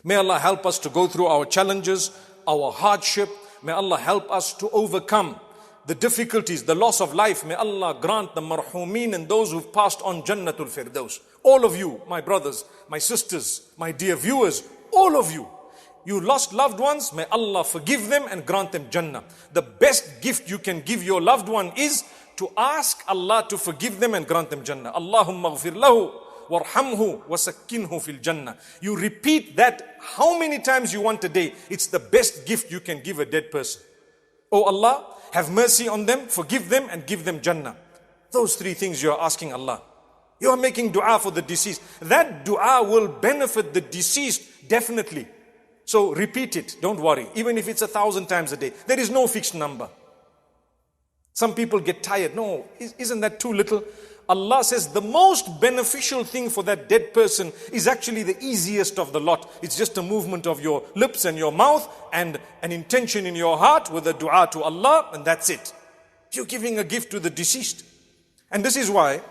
May Allah help us to go through our challenges, our hardship. May Allah help us to overcome the difficulties, the loss of life. May Allah grant the marhumeen and those who've passed on Jannatul Firdaus. All of you, my brothers, my sisters, my dear viewers, all of you, you lost loved ones, may Allah forgive them and grant them Jannah. The best gift you can give your loved one is to ask Allah to forgive them and grant them Jannah. Allahumma ghfir lahu warhamhu wasakkinhu fil Jannah. You repeat that how many times you want a day. It's the best gift you can give a dead person. Oh Allah, have mercy on them, forgive them and give them Jannah. Those three things you are asking Allah. You are making dua for the deceased. That dua will benefit the deceased definitely. So repeat it, don't worry. Even if it's 1,000 times a day. There is no fixed number. Some people get tired. No, isn't that too little? Allah says the most beneficial thing for that dead person is actually the easiest of the lot. It's just a movement of your lips and your mouth and an intention in your heart with a dua to Allah, and that's it. You're giving a gift to the deceased. And this is why,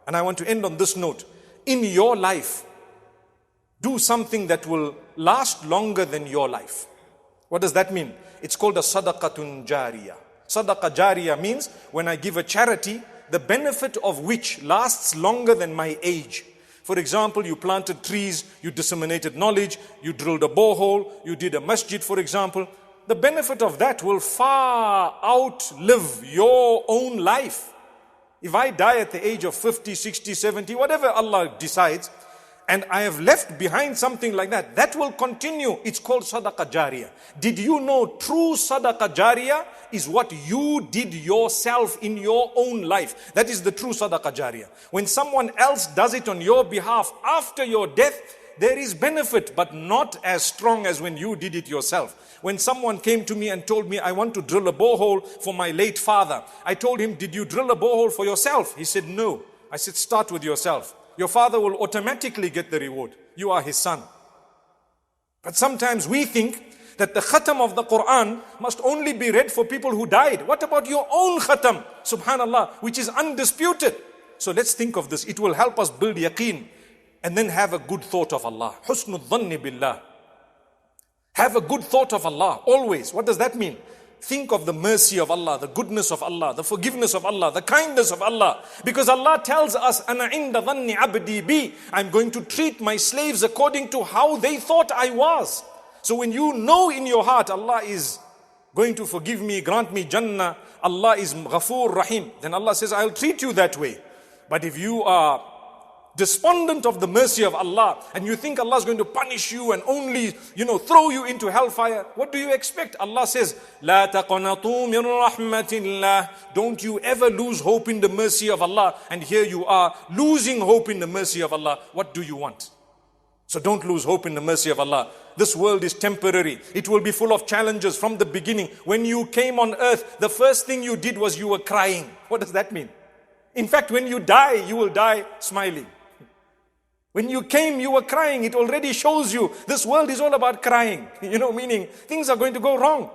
and I want to end on this note, in your life, do something that will last longer than your life. What does that mean? It's called a sadaqatun jariyah. Sadaqah jariyah means when I give a charity, the benefit of which lasts longer than my age. For example, you planted trees, you disseminated knowledge, you drilled a borehole, you did a masjid, for example. The benefit of that will far outlive your own life. If I die at the age of 50, 60, 70, whatever Allah decides, and I have left behind something like that, that will continue. It's called sadaqah jariyah. Did you know true sadaqah jariyah is what you did yourself in your own life? That is the true sadaqah jariyah. When someone else does it on your behalf after your death, there is benefit, but not as strong as when you did it yourself. When someone came to me and told me, I want to drill a borehole for my late father. I told him, did you drill a borehole for yourself? He said, no. I said, start with yourself. Your father will automatically get the reward. You are his son. But sometimes we think that the khatam of the Quran must only be read for people who died. What about your own khatam? Subhanallah, which is undisputed. So let's think of this. It will help us build yaqeen and then have a good thought of Allah. Husnul dhanni billah. Have a good thought of Allah always. What does that mean? Think of the mercy of Allah, the goodness of Allah, the forgiveness of Allah, the kindness of Allah. Because Allah tells us, Ana inda dhanni abdi bi. I'm going to treat my slaves according to how they thought I was. So when you know in your heart Allah is going to forgive me, grant me Jannah, Allah is Ghafoor Rahim, then Allah says, I'll treat you that way. But if you are despondent of the mercy of Allah and you think Allah is going to punish you and only, throw you into hellfire, what do you expect? Allah says, La taqanatu min rahmatillah. Don't you ever lose hope in the mercy of Allah. And here you are losing hope in the mercy of Allah. What do you want? So don't lose hope in the mercy of Allah. This world is temporary. It will be full of challenges from the beginning. When you came on earth, the first thing you did was you were crying. What does that mean? In fact, when you die, you will die smiling. When you came, you were crying. It already shows you this world is all about crying. Meaning things are going to go wrong.